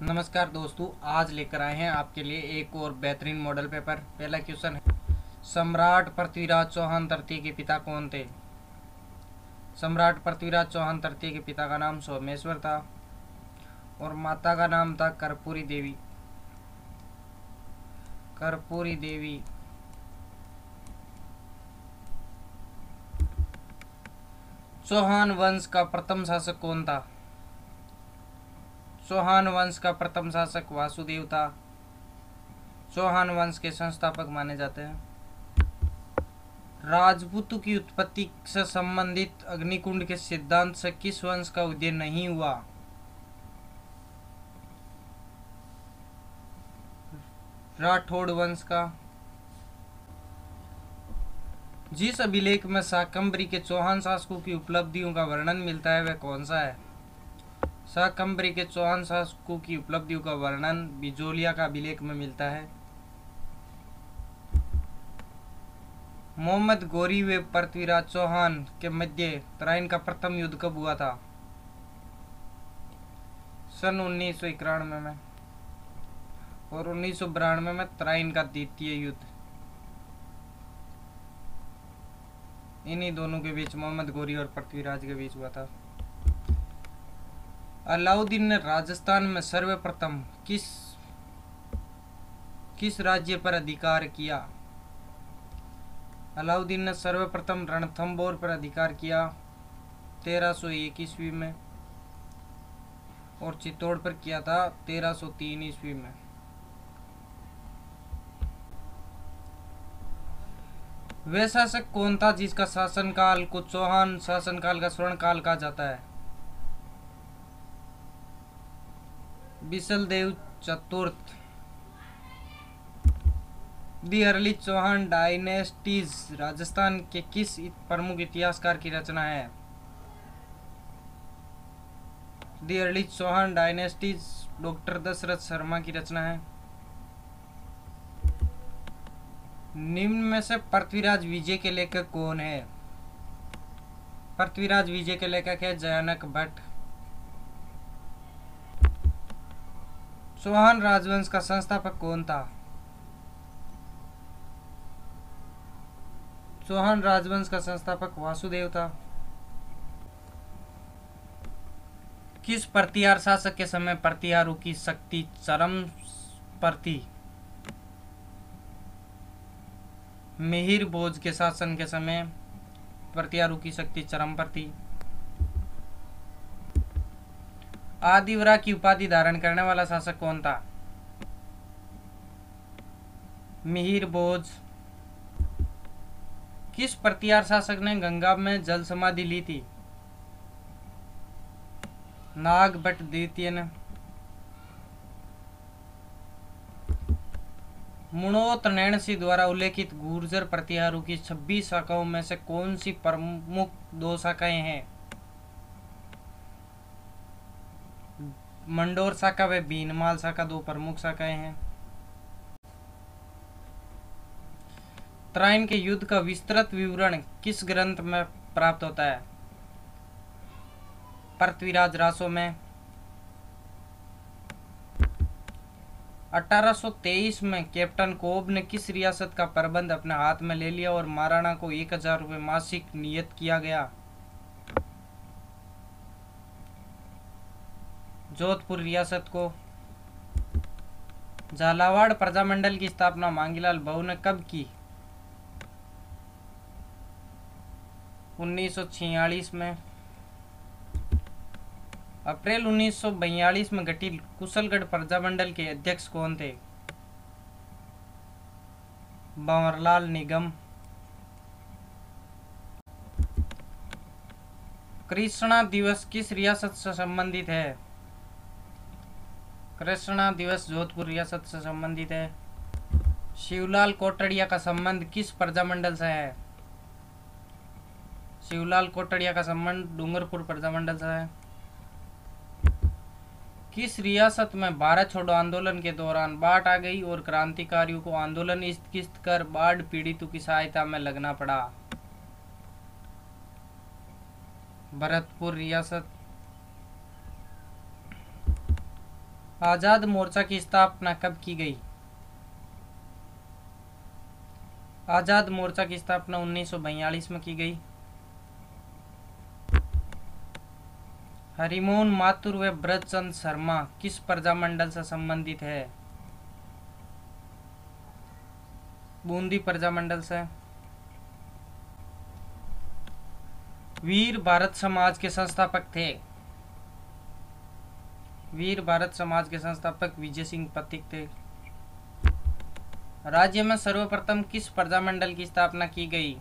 नमस्कार दोस्तों, आज लेकर आए हैं आपके लिए एक और बेहतरीन मॉडल पेपर। पहला क्वेश्चन है, सम्राट पृथ्वीराज चौहान तृतीय के पिता कौन थे? सम्राट पृथ्वीराज चौहान तृतीय के पिता का नाम सोमेश्वर था और माता का नाम था कर्पूरी देवी। कर्पूरी देवी। चौहान वंश का प्रथम शासक कौन था? चौहान वंश का प्रथम शासक वासुदेव था। चौहान वंश के संस्थापक माने जाते हैं। राजपूतों की उत्पत्ति से संबंधित अग्निकुंड के सिद्धांत से किस वंश का उदय नहीं हुआ? राठौड़ वंश का। जिस अभिलेख में शाकंभरी के चौहान शासकों की उपलब्धियों का वर्णन मिलता है वह कौन सा है? शाकंभरी के चौहान शासकों की उपलब्धियों का वर्णन बिजोलिया का अभिलेख में मिलता है। मोहम्मद गौरी व पृथ्वीराज चौहान के मध्य तराइन का प्रथम युद्ध कब हुआ था? सन 1991 में और 1992 में तराइन का द्वितीय युद्ध। इन्हीं दोनों के बीच, मोहम्मद गौरी और पृथ्वीराज के बीच हुआ था। अलाउद्दीन ने राजस्थान में सर्वप्रथम किस राज्य पर अधिकार किया? अलाउद्दीन ने सर्वप्रथम रणथंभौर पर अधिकार किया 1301 ईस्वी में और चित्तौड़ पर किया था 1303 ईस्वी में। वह शासक कौन था जिसका शासनकाल को चौहान शासनकाल का स्वर्ण काल कहा जाता है? बिसलदेव चतुर्थ। The early Chauhan dynasties Rajasthan के किस प्रमुख इतिहासकार की रचना है? The early Chauhan dynasties doctor Dasharath Sharma की रचना है। निम्न में से पृथ्वीराज विजय के लेखक कौन है? पृथ्वीराज विजय के लेखक है जयानक भट्ट। चौहान राजवंश का संस्थापक कौन था? चौहान राजवंश का संस्थापक वासुदेव था। किस प्रतिहार शासक के समय प्रतिहारों की शक्ति चरम पर थी? मिहिर भोज के शासन के समय प्रतिहारों की शक्ति चरम पर थी। आदिवरा की उपाधि धारण करने वाला शासक कौन था? मिहिर भोज। किस प्रतिहार शासक ने गंगा में जल समाधि ली थी? नाग भट्ट द्वितीय ने। मुणोत नैणसी द्वारा उल्लेखित गुर्जर प्रतिहारों की 26 शाखाओं में से कौन सी प्रमुख 2 शाखाएं हैं? मंडोर शाखा व भीनमाल शाखा 2 प्रमुख शाखाएं हैं। तराइन के युद्ध का विस्तृत विवरण किस ग्रंथ में प्राप्त होता है? पृथ्वीराज रासो में। 1823 में कैप्टन कोब ने किस रियासत का प्रबंध अपने हाथ में ले लिया और महाराणा को 1000 रुपये मासिक नियत किया गया? जोधपुर रियासत को। झालावाड़ प्रजामंडल की स्थापना मांगीलाल बहू ने कब की? 1946 में। अप्रैल 1942 में गठित कुशलगढ़ प्रजामंडल के अध्यक्ष कौन थे? भंवरलाल निगम। कृष्णा दिवस किस रियासत से संबंधित है? कृष्णा दिवस जोधपुर रियासत से संबंधित है। शिवलाल कोटड़िया का संबंध किस प्रजामंडल से है? शिवलाल कोटड़िया का संबंध डूंगरपुर प्रजामंडल से है। किस रियासत में भारत छोड़ो आंदोलन के दौरान बाढ़ आ गई और क्रांतिकारियों को आंदोलन स्थगित कर बाढ़ पीड़ितों की सहायता में लगना पड़ा? भरतपुर रियासत। आजाद मोर्चा की स्थापना कब की गई? आजाद मोर्चा की स्थापना 1942 में की गई। हरिमोहन माथुर व ब्रजचंद शर्मा किस प्रजामंडल से संबंधित है? बूंदी प्रजामंडल से। वीर भारत समाज के संस्थापक थे। वीर भारत समाज के संस्थापक विजय सिंह पथिक थे। राज्य में सर्वप्रथम किस प्रजामंडल की स्थापना की गई?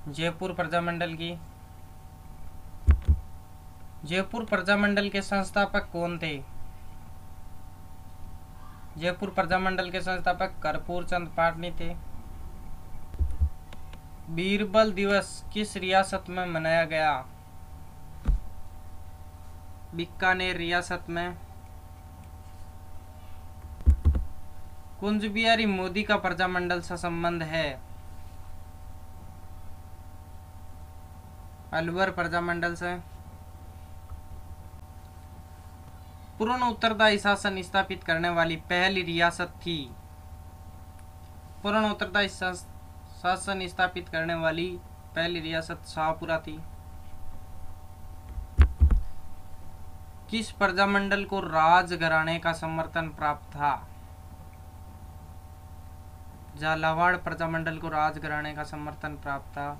जयपुर प्रजामंडल की। जयपुर प्रजामंडल के संस्थापक कौन थे? जयपुर प्रजामंडल के संस्थापक कर्पूर चंद पाटनी थे। बीरबल दिवस किस रियासत में मनाया गया? बीकानेर रियासत में। कुंज बिहारी मोदी का प्रजामंडल से संबंध है? अलवर प्रजामंडल से। पूर्ण उत्तरदायी शासन स्थापित करने वाली पहली रियासत थी? पूर्ण उत्तरदायी शासन स्थापित करने वाली पहली रियासत शाहपुरा थी। किस प्रजामंडल को राजघराने का समर्थन प्राप्त था? झालावाड़ प्रजामंडल को राजघराने का समर्थन प्राप्त था।